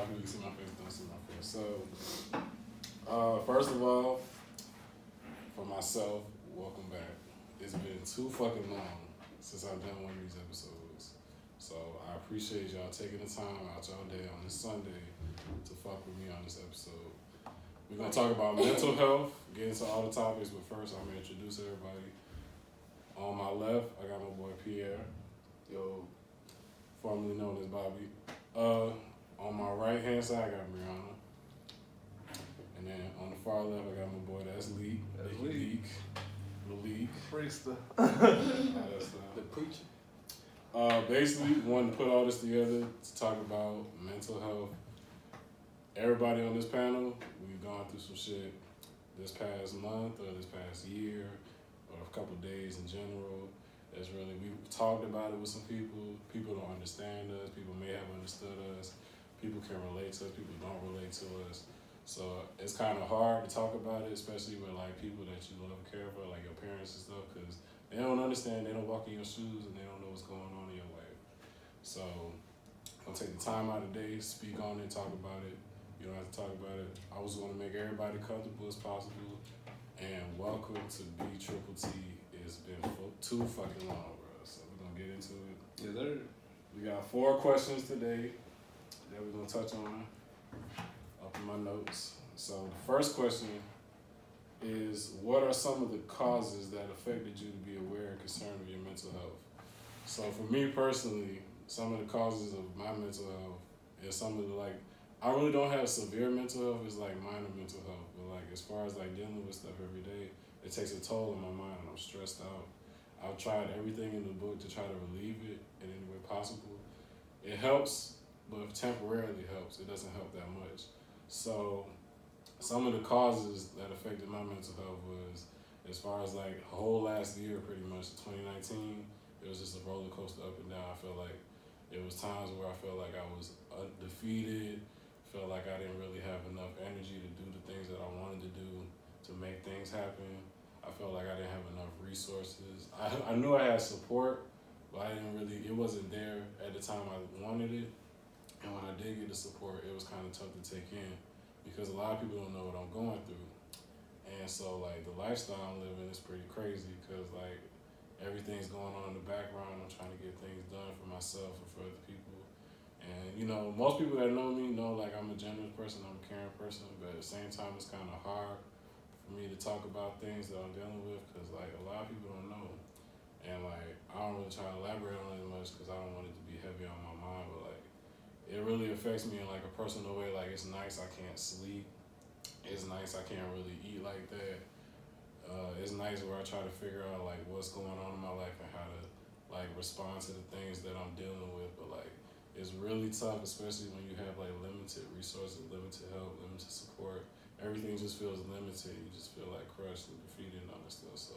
lot of people see my face, don't see my face. So, first of all, for myself, welcome back. It's been too fucking long since I've done one of these episodes. So I appreciate y'all taking the time out y'all day on this Sunday to fuck with me on this episode. We're gonna talk about mental health, get into all the topics, but first I'm gonna introduce everybody. On my left, I got my boy Pierre, formerly known as Bobby. On my right hand side, I got Briana. And then on the far left, I got my boy, that's Leek. Malik. Freestyle. The preacher. Basically, wanted to put all this together to talk about mental health. Everybody on this panel, we've gone through some shit this past month or this past year or a couple of days in general. That's really, we've talked about it with some people. People don't understand us. People may have understood us. People can relate to us. People don't relate to us. So it's kind of hard to talk about it, especially with like people that you love and care for, like your parents and stuff, because they don't understand. They don't walk in your shoes and they don't know what's going on in your life. So I'm gonna take the time out of the day, speak on it, talk about it. You don't have to talk about it. I was going to make everybody comfortable as possible. And welcome to B Triple T. It's been too fucking long, bro. So we're going to get into it. Yes, sir. We got 4 questions today that we're going to touch on up in my notes. So the first question is, what are some of the causes that affected you to be aware and concerned of your mental health? So for me personally, some of the causes of my mental health is some of the I really don't have severe mental health, it's like minor mental health. But like as far as like dealing with stuff every day, it takes a toll on my mind and I'm stressed out. I've tried everything in the book to try to relieve it in any way possible. It helps, but temporarily helps. It doesn't help that much. So some of the causes that affected my mental health was, as far as like a whole last year pretty much, 2019, it was just a roller coaster up and down. I felt like it was times where I felt like I was defeated, felt like I didn't really have enough energy to do the things that I wanted to do to make things happen. I felt like I didn't have enough resources. I knew I had support, but it wasn't there at the time I wanted it. And when I did get the support, it was kind of tough to take in because a lot of people don't know what I'm going through. And so like the lifestyle I'm living is pretty crazy because like everything's going on in the background. I'm trying to get things done for myself and for other people. And, you know, most people that know me know, like, I'm a generous person, I'm a caring person, but at the same time, it's kind of hard for me to talk about things that I'm dealing with because, like, a lot of people don't know. And, like, I don't really try to elaborate on it much because I don't want it to be heavy on my mind, but, like, it really affects me in, like, a personal way. Like, it's nice I can't sleep. It's nice I can't really eat like that. It's nice where I try to figure out, like, what's going on in my life and how to, like, respond to the things that I'm dealing with, but, like, it's really tough, especially when you have like limited resources, limited help, limited support. Everything just feels limited. You just feel like crushed and defeated and all that stuff. So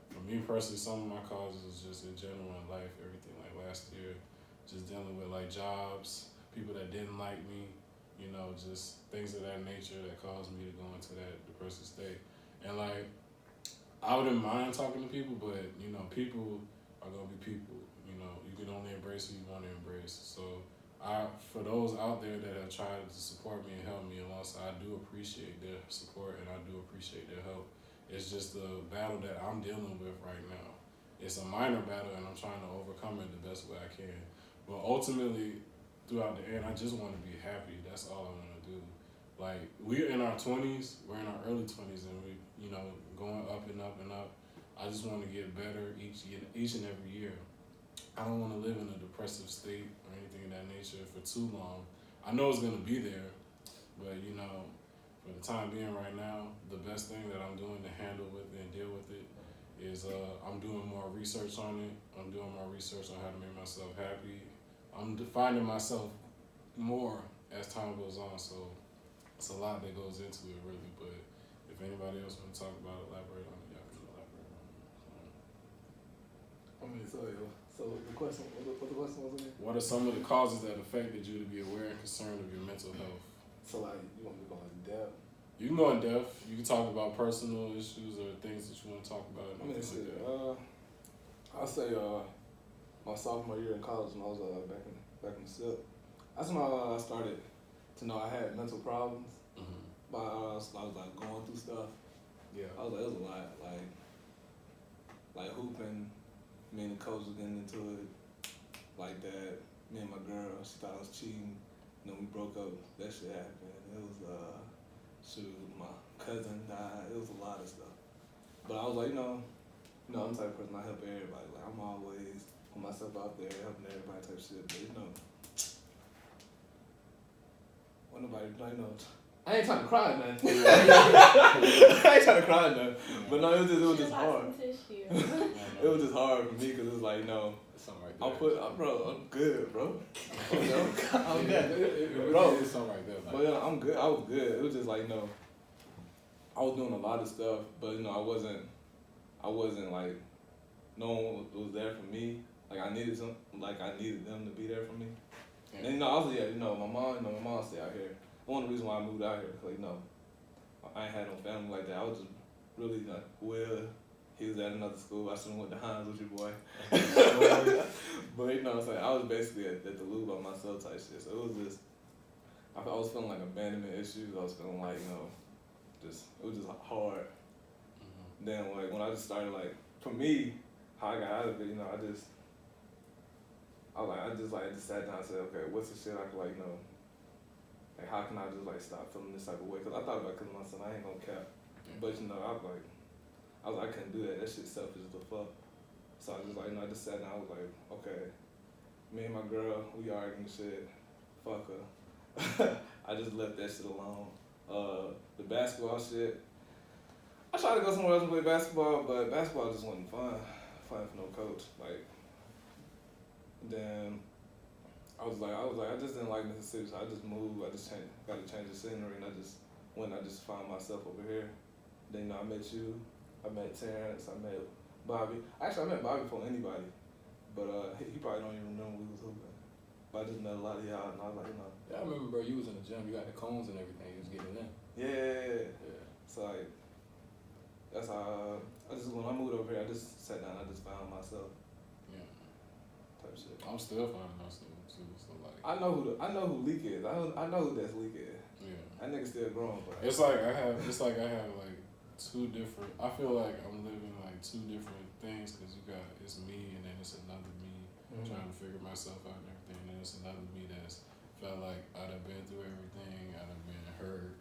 for me personally, some of my causes is just in general in life, everything like last year, just dealing with like jobs, people that didn't like me, you know, just things of that nature that caused me to go into that depressive state. And like, I wouldn't mind talking to people, but you know, people are gonna be people. You know, you can only embrace who you want to embrace. So for those out there that have tried to support me and help me alongside, I do appreciate their support and I do appreciate their help. It's just the battle that I'm dealing with right now. It's a minor battle and I'm trying to overcome it the best way I can. But ultimately, throughout the end, I just want to be happy. That's all I want to do. Like, we're in our 20s, we're in our early 20s, and we, you know, going up and up and up. I just want to get better each and every year. I don't want to live in a depressive state or anything of that nature for too long. I know it's going to be there, but, you know, for the time being right now, the best thing that I'm doing to handle with it and deal with it is I'm doing more research on it. I'm doing more research on how to make myself happy. I'm defining myself more as time goes on, so it's a lot that goes into it, really. But if anybody else want to talk about it, elaborate on it, y'all can elaborate on it. So the question, what the question was again? What are some of the causes that affected you to be aware and concerned of your mental health? So like, you want me to go in depth? You can go in depth. You can talk about personal issues or things that you want to talk about. I'll say my sophomore year in college when I was back in the SIP. That's when I started to know I had mental problems. Mm-hmm. But I was like going through stuff. Yeah. I was like, it was a lot. Like hooping, me and the coach was getting into it like that. Me and my girl, she thought I was cheating. And then we broke up. That shit happened. It was, my cousin died. It was a lot of stuff. But I was like, I'm the type of person I help everybody. Like, I'm always put myself out there, helping everybody type shit. But, when nobody, I ain't trying to cry or nothing. I ain't trying to cry or nothing. But no, it was just hard. It was just hard for me because it was like, something right there. I'm good, bro. I'm good. Bro, it's something right there. Like, but I'm good. I was good. It was just like, I was doing a lot of stuff, but I wasn't like, no one was there for me. Like I needed them to be there for me. Yeah. And also, my mom stayed out here. One of the reasons why I moved out here, like, I ain't had no family like that. I was just really like, he was at another school. I should've went to Hines with your boy. But what I'm saying, I was basically at the loop by myself type shit. So it was just, I was feeling like abandonment issues. I was feeling like, it was just hard. Mm-hmm. Then like when I just started like, for me, how I got out of it, I just sat down and said, okay, what's the shit I could like, like how can I just like stop feeling this type of way? Cause I thought about killing myself. I ain't gonna cap. But I was like, I couldn't do that. That shit selfish as the fuck. So I just like, I just sat down. I was like, okay, me and my girl, we arguing shit. Fuck her. I just left that shit alone. The basketball shit, I tried to go somewhere else and play basketball, but basketball just wasn't fun. Fun for no coach. Like, then I was like, I just didn't like Mississippi, so I just moved. I just got to change the scenery, and I just found myself over here. Then I met you. I met Terrence, I met Bobby. Actually, I met Bobby before anybody, but he probably don't even remember we was hooping. But I just met a lot of y'all, and I was like, Yeah, I remember, bro, you was in the gym, you got the cones and everything, you was getting in. Yeah. So, like, that's how when I moved over here, I just sat down, I just found myself. Yeah. Type shit. I'm still finding myself, too, so like. I know who Leak is. I know who that's Leak is. Yeah. That nigga still growing, but. It's like I have like, two different. I feel like I'm living like two different things because it's me and then it's another me trying to figure myself out and everything. And then it's another me that's felt like I'd have been through everything, I'd have been hurt,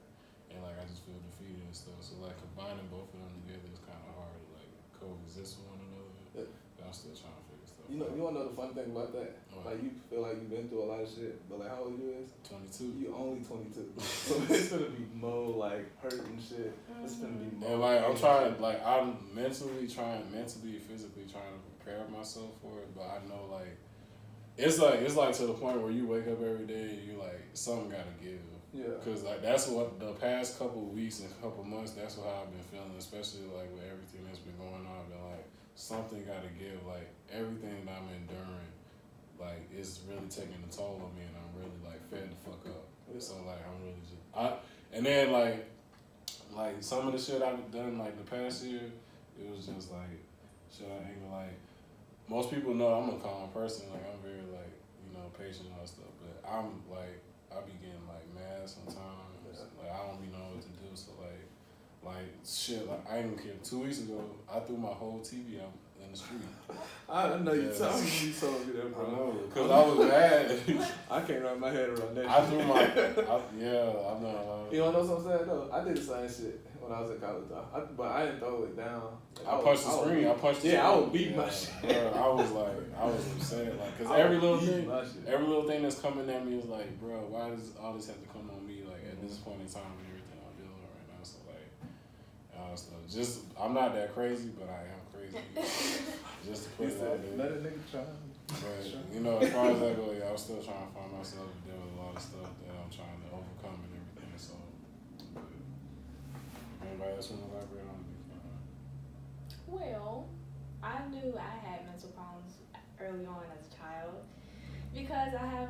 and like I just feel defeated and stuff. So like combining both of them together is kind of hard to like coexist with one another. Yeah. But I'm still trying to figure stuff out. You wanna know the funny thing about that? What? Like you feel like you've been through a lot of shit, but like how old you is? 22. You only 22. So it's gonna be more like hurt and shit. It's gonna be more. And like I'm mentally, physically trying to prepare myself for it, but I know like it's like to the point where you wake up every day and you like something gotta give. Yeah. Cause like that's what the past couple of weeks and couple months, that's what I've been feeling, especially like with everything that's been going on. I've been like something gotta give. Like everything that I'm enduring, like it's really taking a toll on me, and I'm really like fed the fuck up. Yeah. So like I'm really just and then like some of the shit I've done like the past year, it was just like shit I ain't gonna like. Most people know I'm a calm person, like I'm very like patient and all that stuff, but I'm like I be getting like mad sometimes. Yeah. Like I don't be knowing what to do, so like shit. Like I didn't care. 2 weeks ago, I threw my whole TV out in the street. I know you told me that, bro. I know, cause I was mad. I can't wrap my head around that. I threw my. I know. You wanna know what I'm saying? No, I did the same shit when I was at college, but I didn't throw it down. I punched the screen. Yeah, I would beat my shit. Bro, I was upset, like, cause every little thing that's coming at me is like, bro, why does all this have to come on me? Like at this point in time and everything I'm dealing with right now, so like, stuff. Just I'm not that crazy, but I am crazy. Just to put it out there. Let a nigga try. But as far as I go, I'm still trying to find myself and deal with a lot of stuff that I'm trying to overcome and everything. So, anybody else want to elaborate on it? Well, I knew I had mental problems early on as a child because I have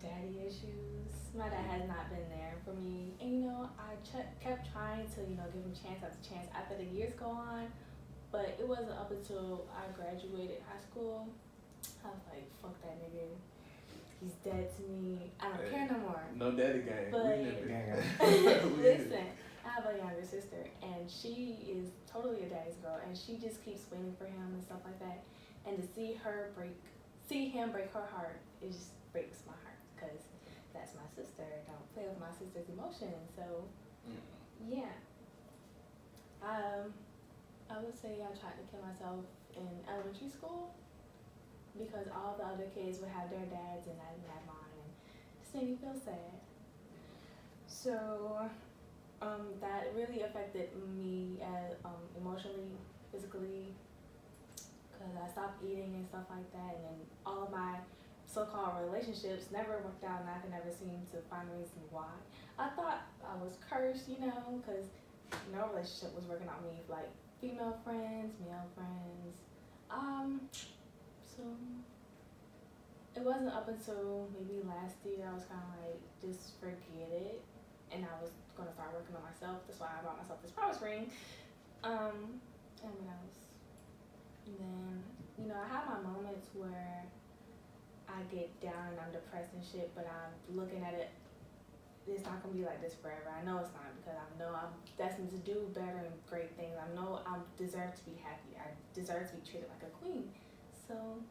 daddy issues. My dad has not been there for me, and I kept trying to give him chance after chance after the years go on, but it wasn't up until I graduated high school. I was like, fuck that nigga. he's dead to me. I don't care no more. No daddy gang. But We never gang. listen, I have a younger sister, and she is totally a daddy's girl, and she just keeps waiting for him and stuff like that. And to see him break her heart, it just breaks my heart, because that's my sister. Don't play with my sister's emotions. So, yeah. I would say I tried to kill myself in elementary school because all the other kids would have their dads and I didn't have mine, and it just made me feel sad. So that really affected me emotionally, physically, because I stopped eating and stuff like that, and then all of my so-called relationships never worked out, and I could never seem to find a reason why. I thought I was cursed, because no relationship was working out for me, like female friends, male friends. So it wasn't up until maybe last year I was kind of like, just forget it, and I was gonna start working on myself. That's why I bought myself this promise ring. And what else? And then I have my moments where I get down and I'm depressed and shit, but I'm looking at it. It's not gonna be like this forever. I know it's not, because I know I'm destined to do better and great things. I know I deserve to be happy. I deserve to be treated like a queen. So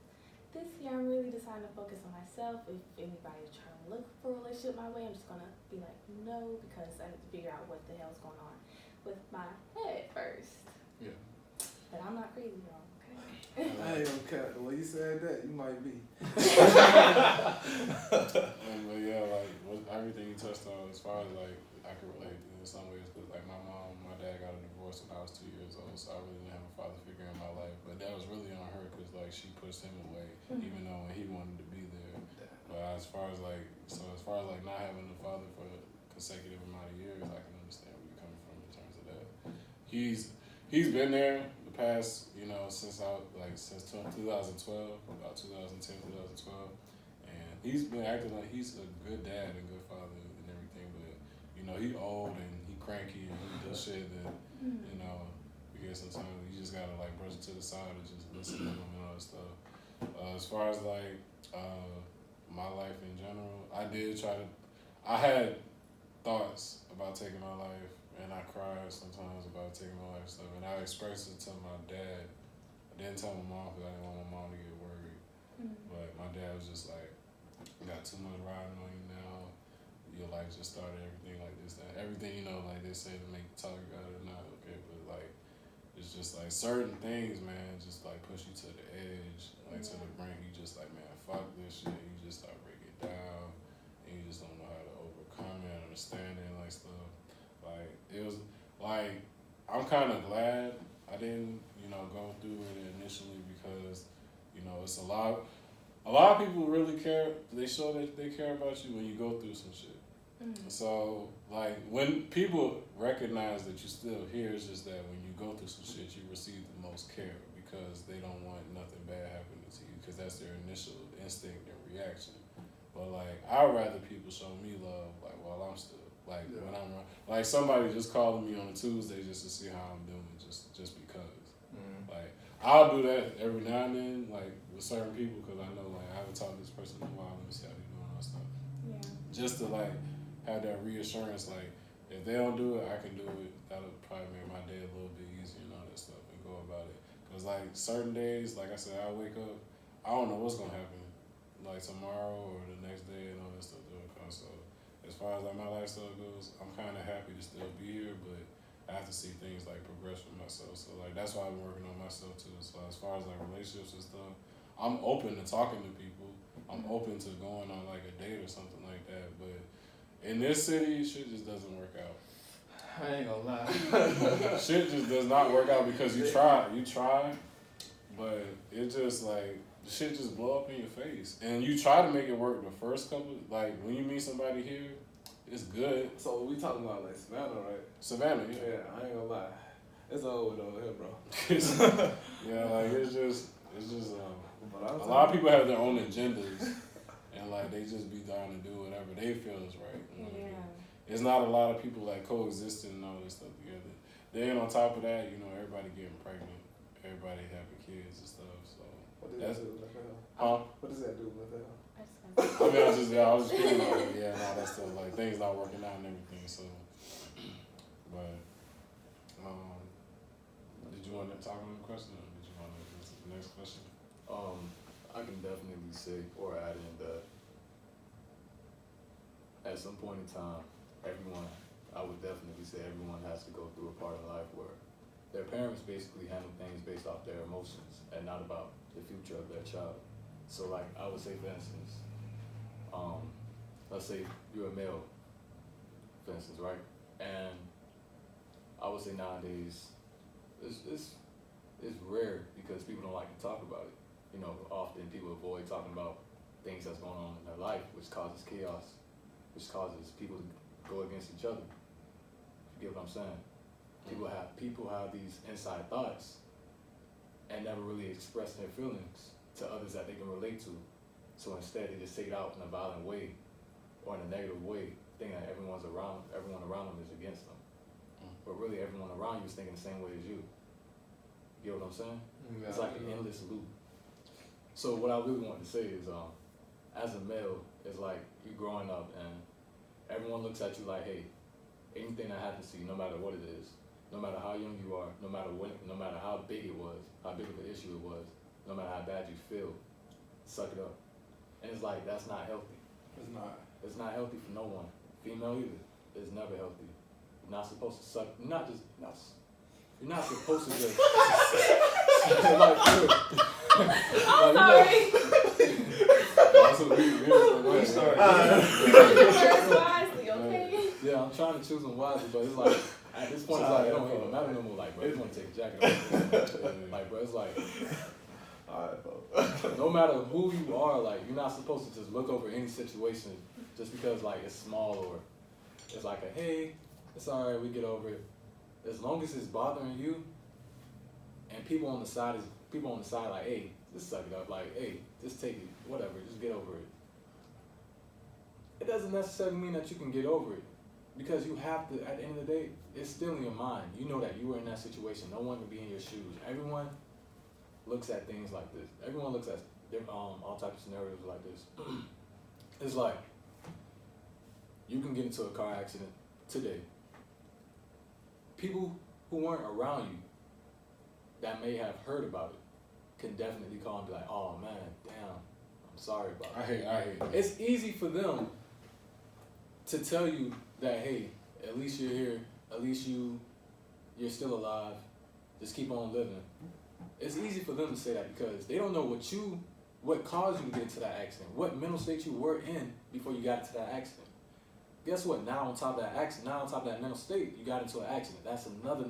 this year I'm really deciding to focus on myself. If anybody's trying to look for a relationship my way, I'm just gonna be like, no, because I need to figure out what the hell's going on with my head first. Yeah. But I'm not crazy, y'all. I ain't gonna cut. The way you said that, you might be. But yeah, like everything you touched on, as far as like I can relate in some ways, because like my dad got a divorce when I was 2 years old, so I really didn't have a father figure in my life. But that was really on her, because like she pushed him away, even though when he wanted to be there. But as far as like not having a father for a consecutive amount of years, I can understand where you're coming from in terms of that. He's been there the past, since 2012, about 2010, 2012. And he's been acting like he's a good dad and good father and everything, but he old and he cranky and he does shit that we get sometimes you just gotta like brush it to the side and just listen to him and all that stuff. As far as like my life in general, I had thoughts about taking my life, and I cried sometimes about taking my life stuff, and I expressed it to my dad. I didn't tell my mom because I didn't want my mom to get worried. But my dad was just like, you got too much riding on you now. Your life just started, everything like this, that. Everything, like they say to make you talk about it, not okay, but like, it's just like certain things, man, just like push you to the edge, like to the brink. You just like, man, fuck this shit. You just start breaking it down, and you just don't know how to overcome it, understand it, like stuff. Like, it was like, I'm kind of glad I didn't, go through it initially, because, it's a lot of people really care. They show that they care about you when you go through some shit. So, like, when people recognize that you're still here, it's just that when you go through some shit, you receive the most care, because they don't want nothing bad happening to you, because that's their initial instinct and reaction. But, like, I'd rather people show me love, like, while I'm still, like, when I'm, like, somebody just calling me on a Tuesday just to see how I'm doing, just because. Like, I'll do that every now and then, like, with certain people, because I know, like, I haven't talked to this person in a while, let me see how they're doing all that stuff. Yeah. Just to, like, have that reassurance, like, if they don't do it, I can do it. That'll probably make my day a little bit easier and all that stuff, and go about it. Because, like, certain days, like I said, I wake up, I don't know what's going to happen, like, tomorrow or the next day and all that stuff will come. So, as far as, like, my lifestyle goes, I'm kind of happy to still be here, but I have to see things, like, progress for myself. So, like, that's why I'm working on myself, too. So, as far as, like, relationships and stuff, I'm open to talking to people. I'm open to going on, like, a date or something like that, but in this city, shit just doesn't work out. I ain't gonna lie. Shit just does not work out, because you try, but it just like the shit just blow up in your face, and you try to make it work the first couple. Like when you meet somebody here, it's good. So we talking about like Savannah, right? Savannah, yeah. Yeah, I ain't gonna lie. It's over here, bro. Yeah, like it's just. But a lot of people have their own agendas, and like they just be down to do whatever they feel is right. Yeah. It's not a lot of people like coexisting and all this stuff together. Then on top of that, everybody getting pregnant, everybody having kids and stuff. So what does that do with that? Huh? What does that do with that? I I was just feeling like, yeah, no, that's still like things not working out and everything. So, but, did you want to talk on the question, or did you want to answer the next question? I can definitely say or add in that at some point in time, I would definitely say everyone has to go through a part of life where their parents basically handle things based off their emotions and not about the future of their child. So like I would say, for instance, let's say you're a male, for instance, right? And I would say nowadays it's rare because people don't like to talk about it. You know, often people avoid talking about things that's going on in their life, which causes chaos, which causes people to go against each other. You get what I'm saying? People have these inside thoughts and never really express their feelings to others that they can relate to. So instead, they just take it out in a violent way or in a negative way, thinking that everyone around them is against them. But really, everyone around you is thinking the same way as you. You get what I'm saying? Yeah, it's like an endless loop. So what I really want to say is, as a male, it's like you growing up and everyone looks at you like, hey, anything that happens to you, no matter what it is, no matter how young you are, no matter how big it was, how big of an issue it was, no matter how bad you feel, suck it up. And it's like, that's not healthy. It's not. It's not healthy for no one. Female either. It's never healthy. You're not supposed to suck. You're not supposed to just. Like, I'm sorry. We started. Wisely, okay? Yeah, I'm trying to choose them wisely, but it's like at this point, it's like it don't even matter no more. Like, bro, you want to take a jacket off? Like, bro, it's like. No matter who you are, like you're not supposed to just look over any situation just because like it's small or it's like a hey, it's all right, we get over it. As long as it's bothering you, and people on the side like, hey, just suck it up, like, hey, just take it, whatever, just get over it. It doesn't necessarily mean that you can get over it, because you have to. At the end of the day, it's still in your mind. You know that you were in that situation. No one can be in your shoes. Everyone looks at things like this. Everyone looks at all types of scenarios like this. It's like you can get into a car accident today. People who weren't around you that may have heard about it can definitely call and be like, "Oh man, damn, I'm sorry about it." I hate that. It's easy for them to tell you that, hey, at least you're here, at least you're still alive, just keep on living. It's easy for them to say that because they don't know what caused you to get into that accident, what mental state you were in before you got into that accident. Guess what? Now on top of that accident, now on top of that mental state, you got into an accident. That's another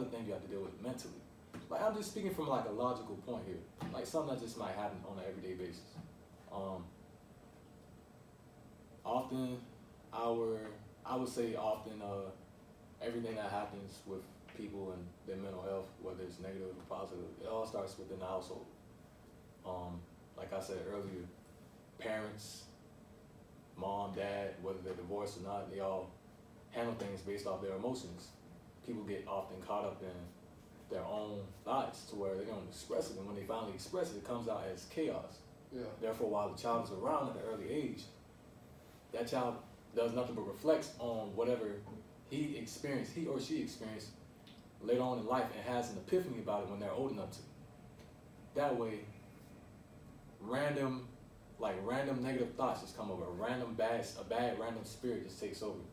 thing you have to deal with mentally. Like I'm just speaking from like a logical point here, like something that just might happen on an everyday basis. I would say everything that happens with people and their mental health, whether it's negative or positive, it all starts within the household. Like I said earlier, parents, mom, dad, whether they're divorced or not, they all handle things based off their emotions. People get often caught up in their own thoughts to where they don't express it, and when they finally express it, it comes out as chaos. Yeah. Therefore, while the child is around at an early age, that child does nothing but reflects on whatever he or she experienced later on in life and has an epiphany about it when they're old enough to. That way, random negative thoughts just come over. A bad random spirit just takes over.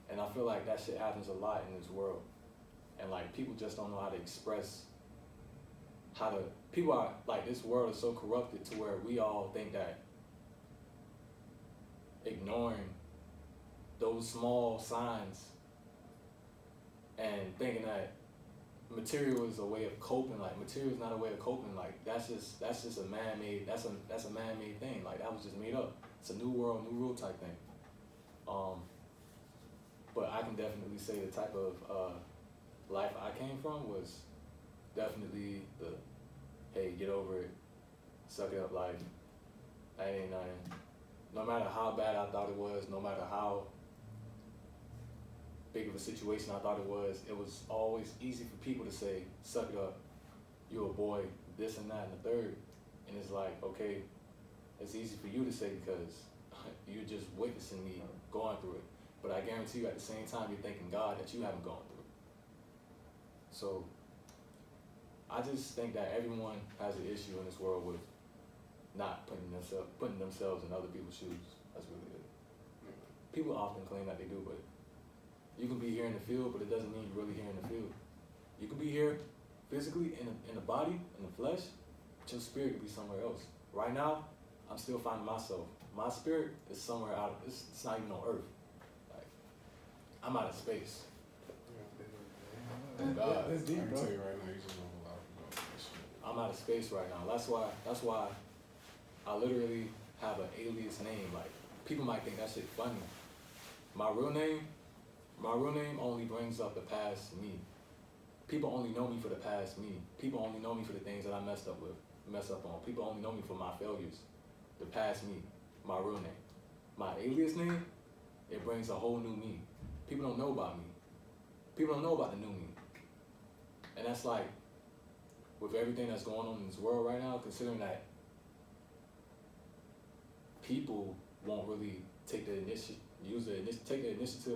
And I feel like that shit happens a lot in this world. And like people just don't know how to express people are like, this world is so corrupted to where we all think that ignoring those small signs and thinking that material is a way of coping, like material is not a way of coping, like that's just a man-made, that's a man-made thing, like that was just made up. It's a new world, new rule type thing. But I can definitely say the type of life I came from was definitely the, hey, get over it, suck it up life, that ain't nothing. No matter how bad I thought it was, no matter how big of a situation I thought it was always easy for people to say, suck it up, you're a boy, this and that and the third. And it's like, okay, It's easy for you to say because you're just witnessing me going through it. But I guarantee you at the same time, you're thanking God that you haven't gone through it. So I just think that everyone has an issue in this world with not putting themselves in other people's shoes. That's really it. People often claim that they do, but you can be here in the field, but it doesn't mean you're really here in the field. You can be here physically in the body, in the flesh, but your spirit could be somewhere else. Right now, I'm still finding myself. My spirit is somewhere out of it's not even on earth. Like, I'm out of space. God, That's deep, I can tell you right now, you just don't allow people to do that shit. I'm out of space right now. That's why I literally have an alias name. Like, people might think that shit funny. My real name only brings up the past me. People only know me for the past me. People only know me for the things that I mess up on. People only know me for my failures. The past me, my real name. My alias name, it brings a whole new me. People don't know about me. People don't know about the new me. And that's like, with everything that's going on in this world right now, considering that people won't really take the initiative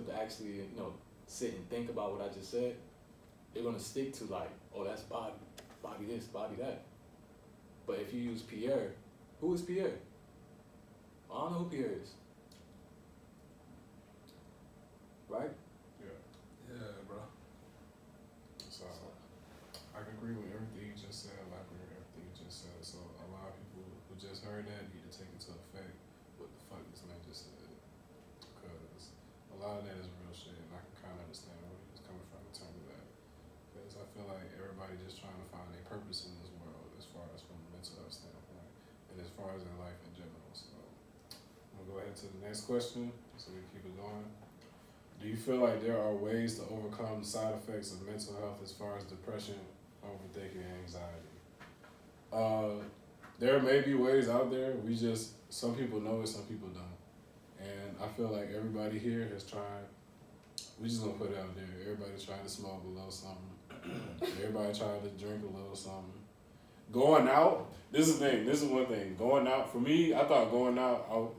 to actually, sit and think about what I just said, they're gonna stick to like, oh, that's Bobby this, Bobby that. But if you use Pierre, who is Pierre? I don't know who Pierre is. Right? Yeah, bro. So I can agree with everything you just said. So a lot of people who just heard that need to take into effect what the fuck this man just said, because a lot of that is real shit, and I can kind of understand where he was coming from in terms of that. Because I feel like everybody just trying to find a purpose in this world, as far as from a mental health standpoint, and as far as in life in general. So I'm gonna go ahead to the next question, so we can keep it going. Do you feel like there are ways to overcome the side effects of mental health as far as depression, overthinking, and anxiety? There may be ways out there. Some people know it, some people don't. And I feel like everybody here has tried. We just gonna put it out there. Everybody tried to smoke a little something. Everybody tried to drink a little something. Going out, this is one thing. Going out, for me, I thought going out,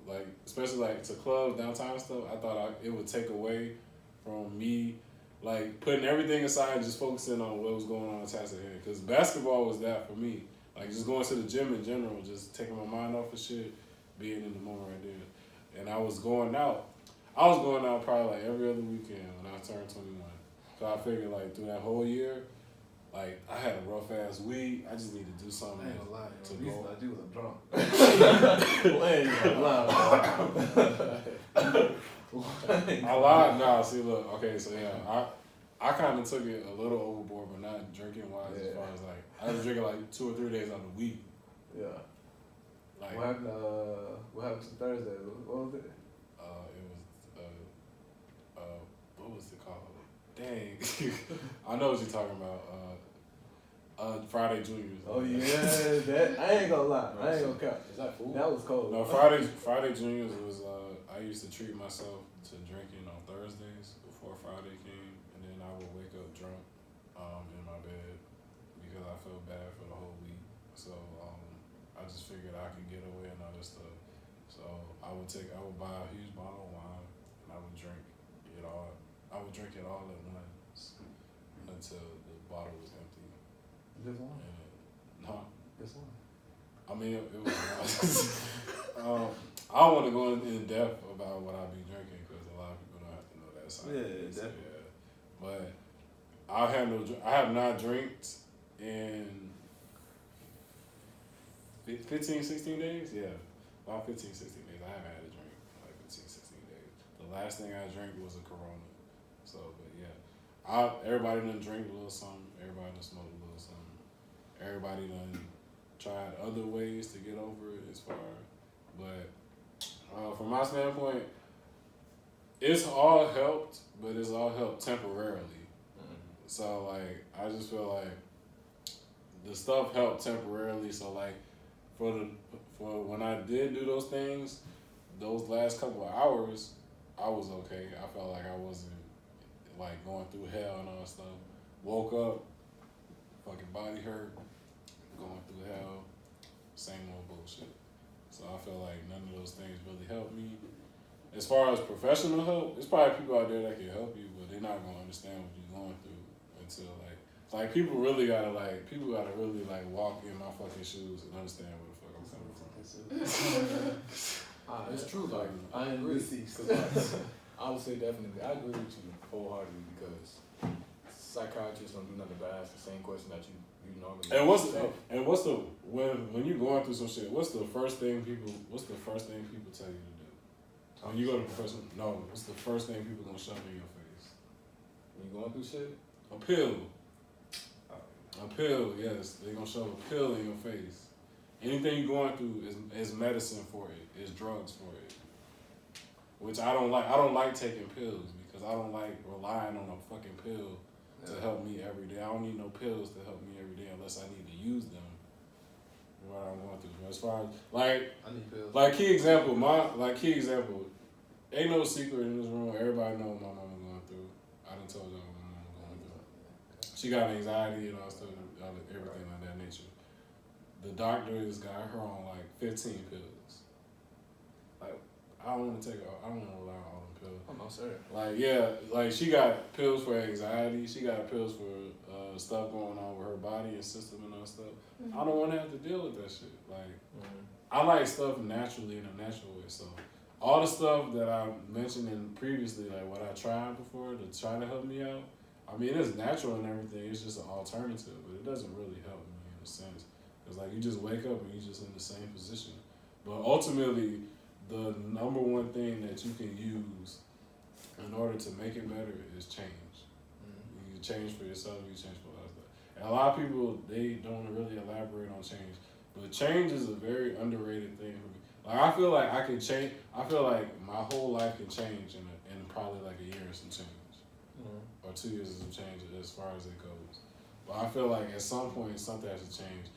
especially like to clubs, downtown and stuff, I thought it would take away from me, like putting everything aside and just focusing on what was going on attached to here. Because basketball was that for me. Like just going to the gym in general, just taking my mind off of shit, being in the moment right there. And I was going out probably like every other weekend when I turned 21. So I figured like through that whole year, like I had a rough ass week. I just need to do something I ain't gonna lie, to you go. thought you was a drunk. I ain't gonna lie. I lied. Nah, see, look. Okay, so yeah, I kind of took it a little overboard, but not drinking wise. Yeah. As far as like, I was drinking like 2 or 3 days out of the week. Yeah. Like, What happened to Thursday? What was it? What was it called? Dang, I know what you're talking about. Friday Juniors. Oh yeah, that I ain't gonna lie. I ain't gonna cap. Is that food? That was cold. No, Friday Juniors was. I used to treat myself to drinking on Thursdays before Friday came, and then I would wake up drunk in my bed because I felt bad for the whole week. So I just figured I could get away and other stuff. So I would buy a huge bottle of wine and I would drink it all. I would drink it all at once until the bottle was empty. Just one. No. Just one. I mean, it was. I don't want to go in depth about what I be drinking because a lot of people don't have to know that side. Yeah, So, definitely. yeah. But I have not drank in 15, 16 days. Yeah, about 15, 16 days. I haven't had a drink in like 15, 16 days. The last thing I drank was a Corona. So, but yeah, everybody done drink a little something. Everybody done smoke a little something. Everybody done tried other ways to get over it as far. But from my standpoint, it's all helped, but it's all helped temporarily. Mm-hmm. So like, I just feel like the stuff helped temporarily. So like, for when I did do those things, those last couple of hours, I was okay. I felt like I wasn't like going through hell and all that stuff. Woke up, fucking body hurt, going through hell, same old bullshit. So I feel like none of those things really help me. As far as professional help, there's probably people out there that can help you, but they're not gonna understand what you're going through until like people really gotta really like walk in my fucking shoes and understand where the fuck I'm coming from. It's true. Like I agree. Cause like, I would say definitely, I agree with you wholeheartedly because psychiatrists don't do nothing but ask the same question that you normally. And what's the when you're going through some shit? What's the first thing people tell you to do? When you go to professional, no. What's the first thing people gonna shove in your face? When you going through shit? A pill. A pill, yes. They're gonna shove a pill in your face. Anything you're going through is medicine for it, is drugs for it. Which I don't like. I don't like taking pills because I don't like relying on a fucking pill to help me every day. I don't need no pills to help me every day unless I need to use them. What I'm going through. But as far as I need pills. key example, ain't no secret in this room. Everybody know what my mama going through. I done told y'all what my mama going through. She got anxiety and all stuff, everything like that nature. The doctor has got her on like 15 pills. Like I don't want to rely on all them pills. I'm not sure. Like yeah, like she got pills for anxiety. She got pills for stuff going on with her body and system and all stuff. I don't want to have to deal with that shit. Like I like stuff naturally in a natural way. So all the stuff that I mentioned previously, like what I tried before to try to help me out. I mean, it's natural and everything. It's just an alternative, but it doesn't really help me in a sense. It's like you just wake up and you're just in the same position. But ultimately, the number one thing that you can use in order to make it better is change. You change for yourself, you change for others. And a lot of people, they don't really elaborate on change. But change is a very underrated thing for me. Like I feel like I can change. I feel like my whole life can change in probably like a year or some change. Or 2 years of some change as far as it goes. But I feel like at some point something has to change.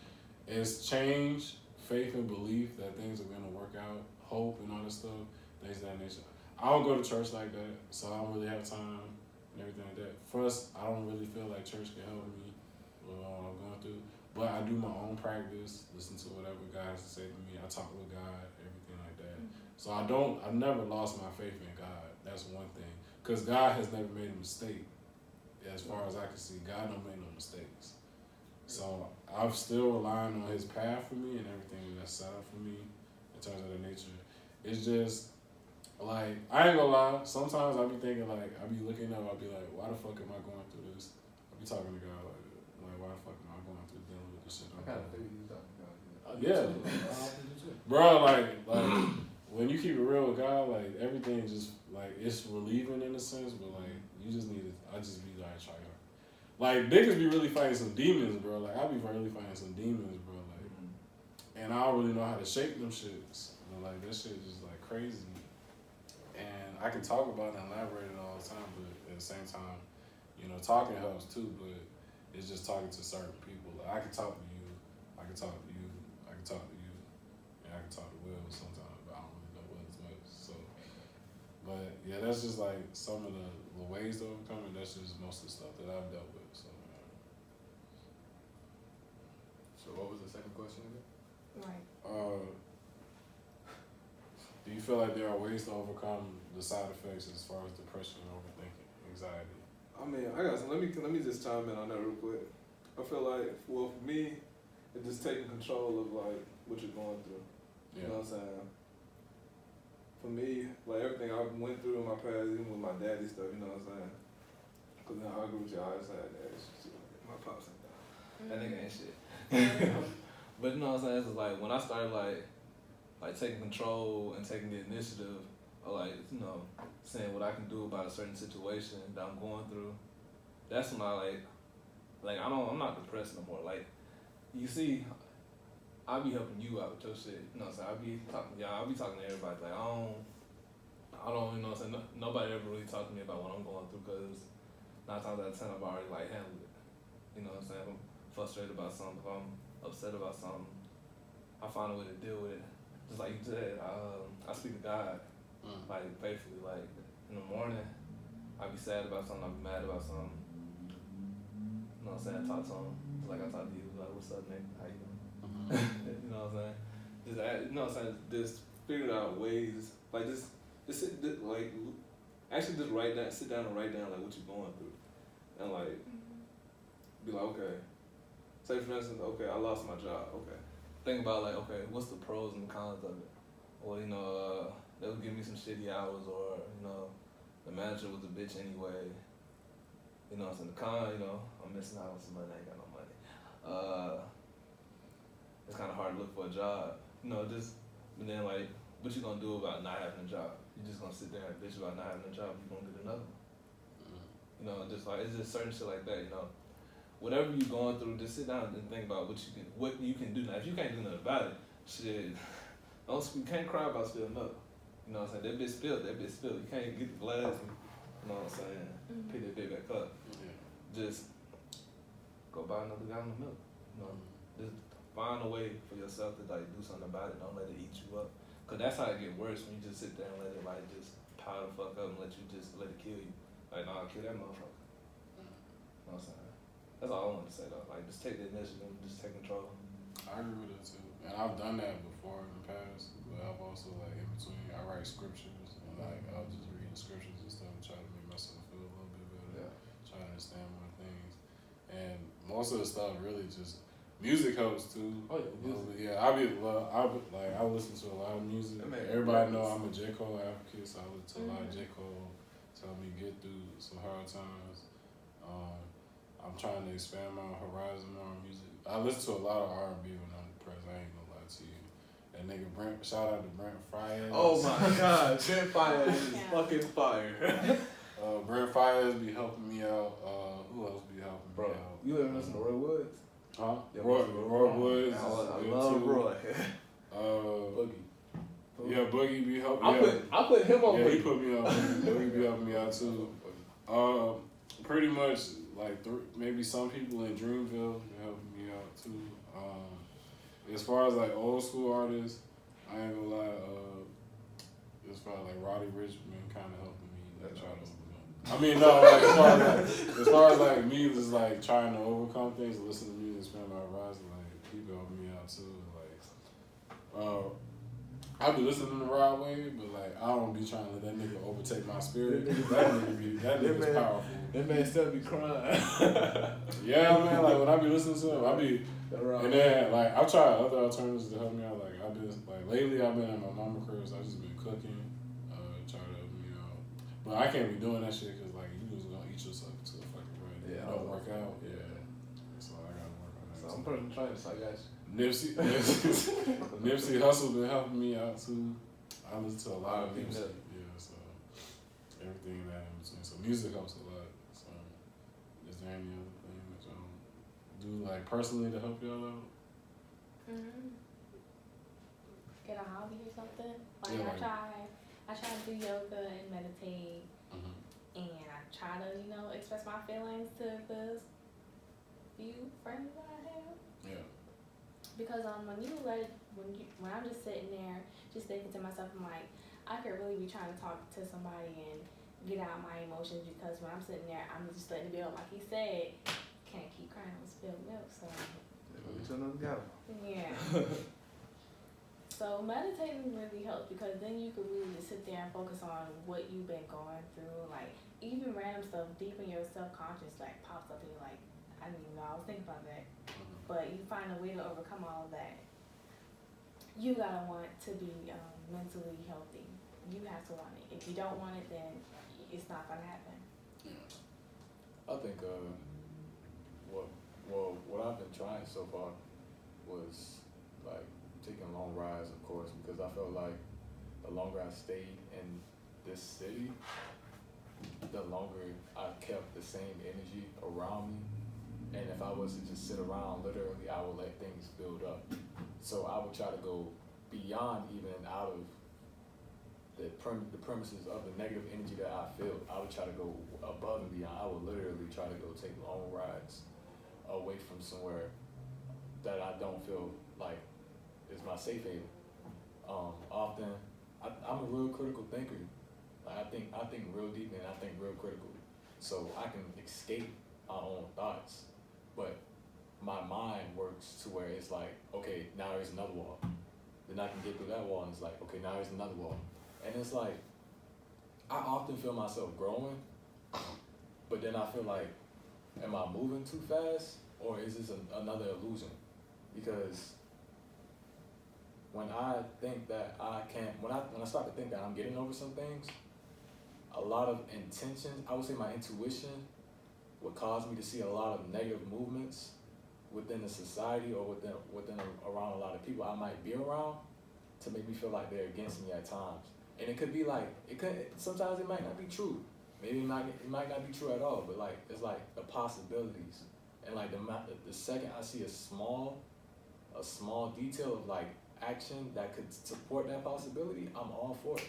It's change, faith and belief that things are gonna work out, hope and all this stuff, things of that nature. I don't go to church like that, so I don't really have time and everything like that. First, I don't really feel like church can help me with what I'm going through. But I do my own practice, listen to whatever God has to say to me. I talk with God, everything like that. So I've never lost my faith in God. That's one thing. Because God has never made a mistake. As far as I can see, God don't make no mistakes. So I'm still relying on his path for me and everything that's set up for me in terms of the nature. It's just, like, I ain't gonna lie, sometimes I be thinking, like, I be looking up, I be like, why the fuck am I going through this? I be talking to God like why the fuck am I going through dealing with this shit? I kind of figured you talking about it. Yeah. Bro, like when you keep it real with God, like everything just like it's relieving in a sense, but like you just need to. I just be like try hard. Like niggas be really fighting some demons, bro. Like I be really fighting some demons, bro. Like, and I don't really know how to shake them shits. But like that shit is like crazy. And I can talk about it and elaborate it all the time, but at the same time, you know, talking helps too. But it's just talking to certain people. Like, I can talk to you. I can talk to you. I can talk to you. And I can talk to Will sometimes, but I don't really know Will as much. So, but yeah, that's just like some of the ways to overcome it. That's just most of the stuff that I've dealt with. So what was the second question again? Right. Do you feel like there are ways to overcome the side effects as far as depression, overthinking, anxiety? I mean, I got some. Let me just chime in on that real quick. I feel like, well, for me, it's just taking control of like what you're going through. You know what I'm saying? For me, like everything I went through in my past, even with my daddy stuff, you know what I'm saying? Because then I grew with y'all, I just had that shit. My pops ain't down. That nigga ain't shit. But you know what I'm saying? It's just like when I started like taking control and taking the initiative, or like, you know, saying what I can do about a certain situation that I'm going through, that's when I I'm not depressed no more. Like, you see, I be helping you out with your shit. You know what I'm saying? I be talking to everybody. Like, I don't, you know what I'm saying? Nobody ever really talked to me about what I'm going through because 9 times out of 10 I've already like handled it. You know what I'm saying? If I'm frustrated about something, if I'm upset about something, I find a way to deal with it. Just like you said, I speak to God, like faithfully. Like in the morning, I be sad about something, I be mad about something. You know what I'm saying? I talk to him, just like I talk to you, like, what's up, nigga? How you doing? You know what I'm saying? you know what I'm saying, just figure out ways, like just sit, like actually just write down, sit down and write down like what you're going through, and like be like, okay, say for instance, okay, I lost my job, okay, think about like, okay, what's the pros and cons of it, or you know, they'll give me some shitty hours, or you know, the manager was a bitch anyway. You know, it's in the con, you know, I'm missing out on some money, I ain't got no money. It's kind of hard to look for a job. You know, but then like, what you gonna do about not having a job? You just gonna sit there and bitch about not having a job, you gonna get another one. You know, just like, it's just certain shit like that, you know. Whatever you're going through, just sit down and think about what you can do. Now, if you can't do nothing about it, shit, you can't cry about spilling milk. You know what I'm saying? That bitch spilled. You can't get the glass and, you know what I'm saying, pick that bitch back up. Yeah. Just go buy another gallon of milk. You know, just find a way for yourself to like do something about it. Don't let it eat you up. Cause that's how it get worse when you just sit there and let it like just pile the fuck up and let it kill you. Like, nah, kill that motherfucker. You know what I'm saying? That's all I wanted to say though. Like, just take the initiative, just take control. I agree with that too. And I've done that before in the past, but I've also like in between I write scriptures and like I'll just read the scriptures and stuff and try to make myself feel a little bit better. Yeah. Try to understand more things. And most of the stuff really just music helps too. Oh yeah, music. Yeah, I listen to a lot of music. Everybody know I'm a J. Cole advocate, so I listen to a lot of J. Cole to help me get through some hard times. I'm trying to expand my horizon more on music. I listen to a lot of R&B when I'm depressed. I ain't gonna lie to you. That nigga Brent, shout out to Brent Fires. Oh my God, Brent Fires is fucking fire. Brent Fires be helping me out. Who else be helping me out? You ever listen to Roy Woods? Huh? Yeah, Roy Woods. I love Roy. Boogie. Yeah, Boogie be helping me I put him on. Yeah, he put me on. Boogie be helping me out too. Pretty much like maybe some people in Dreamville be helping me out too. As far as like old school artists, I ain't gonna lie. As far as like Roddy Richmond kind of helping me. Like, try to. I mean, no. Like, as far as like me, just like trying to overcome things, listen to music, expand my horizon. Like people helping me out too. Like, I be listening to Rod Wave, but like I don't be trying to let that nigga overtake my spirit. That nigga's powerful. That man still be crying. Yeah, man. Like when I be listening to him, I be, and then like I've tried other alternatives to help me out. Like I've been like lately, I've been at my mama crib, so I just been cooking, trying to help me out. But I can't be doing that shit because like you just gonna eat yourself to a fucking bread. Yeah, it don't work out. Yeah. So I gotta work on that. So I'm probably trying to. So I got you. Nipsey Hussle been helping me out too. I listen to a lot of music. Yeah, so everything that in between. So music helps a lot. So is there any other thing that y'all do like personally to help y'all out? Get a hobby or something. Like Yeah, I try to do yoga and meditate, and I try to express my feelings to the few friends that I have. Yeah. Because when I'm just sitting there, just thinking to myself, I'm like, I could really be trying to talk to somebody and get out my emotions, because when I'm sitting there, I'm just letting it build. Like he said, can't keep crying on spilled milk. So yeah. So meditating really helps, because then you can really just sit there and focus on what you've been going through. Like even random stuff deep in your subconscious like pops up and you're like, I didn't even know I was thinking about that. But you find a way to overcome all of that. You gotta want to be mentally healthy. You have to want it. If you don't want it, then it's not gonna happen. Yeah. I think what I've been trying so far was like taking long rides, of course, because I felt like the longer I stayed in this city, the longer I kept the same energy around me. And if I was to just sit around, literally, I would let things build up. So I would try to go beyond even out of the premises of the negative energy that I feel. I would try to go above and beyond. I would literally try to go take long rides away from somewhere that I don't feel like is my safe haven. Often, I'm a real critical thinker. Like I think real deep and I think real critical. So I can escape my own thoughts. But my mind works to where it's like, okay, now there's another wall. then I can get through that wall, and it's like, okay, now here's another wall. And it's like, I often feel myself growing, but then I feel like, am I moving too fast, or is this another illusion? Because when I think that I can't, when I start to think that I'm getting over some things, a lot of intentions, I would say my intuition would cause me to see a lot of negative movements within the society or within around a lot of people I might be around to make me feel like they're against me at times. And it could be like, sometimes it might not be true. Maybe it might not be true at all, but like, it's like the possibilities. And like the second I see a small detail of like action that could support that possibility, I'm all for it.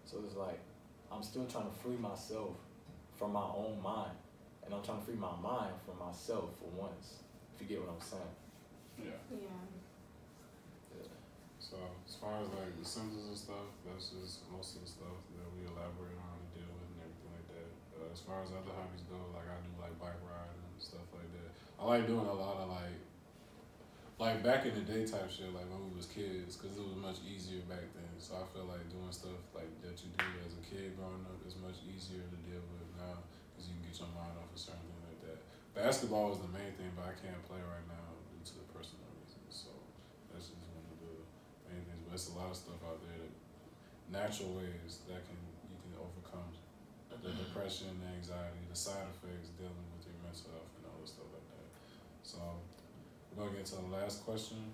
So it's like, I'm still trying to free myself from my own mind. And I'm trying to free my mind from myself for once, if you get what I'm saying. Yeah. Yeah. So as far as like the symptoms and stuff, that's just most of the stuff that we elaborate on and deal with and everything like that. As far as other hobbies go, like I do like bike riding and stuff like that. I like doing a lot of like back in the day type shit, like when we was kids, because it was much easier back then. So I feel like doing stuff like that you do as a kid growing up is much easier to deal with now, because you can get your mind off of certain things like that. Basketball is the main thing, but I can't play right now due to personal reasons. So that's just one of the main things. But there's a lot of stuff out there that natural ways that you can overcome the depression, the anxiety, the side effects dealing with your mental health and all this stuff like that. So we're gonna get to the last question.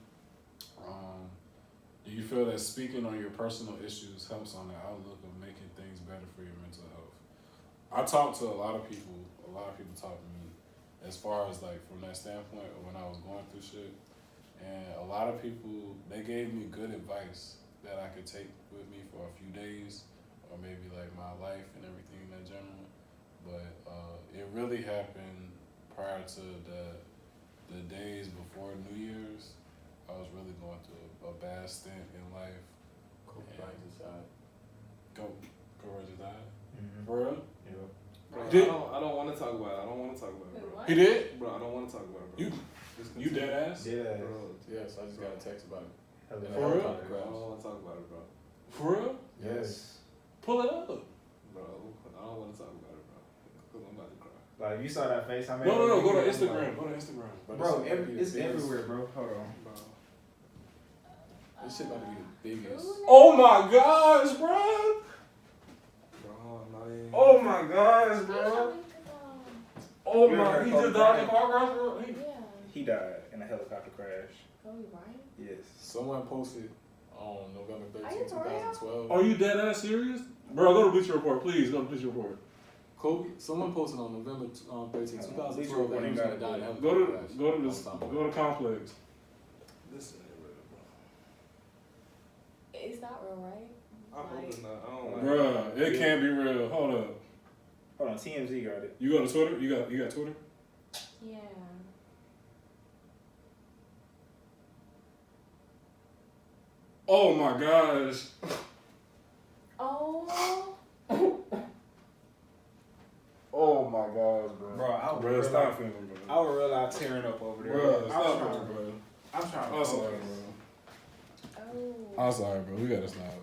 Do you feel that speaking on your personal issues helps on the outlook of making things better for your mental health? I talk to a lot of people talk to me as far as like from that standpoint of when I was going through shit. And a lot of people, they gave me good advice that I could take with me for a few days or maybe like my life and everything in general. But it really happened prior to the days before New Year's. I was really going through a bad stint in life. Kobe Bryant just died. Kobe just died? Mm-hmm. For real? Yeah. Bro, I don't want to talk about it. I don't want to talk about it, Wait, bro. what? He did? Bro, I don't want to talk about it, bro. You dead ass? Yeah. Bro, Yes, I just got a text about it. For In a real? helicopter I crash. don't want to talk about it, bro. For real? Yes. Pull it up. Bro, I don't want to talk about it, bro. Because I'm about to cry. Like, you saw that face. I mean, No, go to Instagram. Go to Instagram. Bro, it's everywhere, bro. Hold on. Bro. This shit about to be the biggest. Oh my gosh, bro. Bro, I'm not even. Oh my gosh, bro. Oh You my, ever he heard just Kobe died in a Bryant? car crash, bro? Yeah. He died in a helicopter crash. Kobe Bryant? Yes. Someone posted on November Are you 13, for real? 2012. Are you dead ass serious? Bro, go to Bleacher Report, please. Go to Bleacher Report. Someone posted on November 13, 2012 that he was Report going ain't to got die in a it. helicopter crash. Go to Complex. This ain't real, bro. It's not real, right? I hope it's not. I don't like Bruh, it can't be real. Hold up. Hold on, TMZ got it. You go to Twitter? You got Twitter? Yeah. Oh my gosh. Oh. Oh my gosh, bro. Bro, I Bro, was stop filming, bro. I was real out tearing up over there. Bro, I'm stop trying, it, bro. I'm trying to I'm sorry, focus. bro. Oh. I'm sorry, bro. We gotta stop.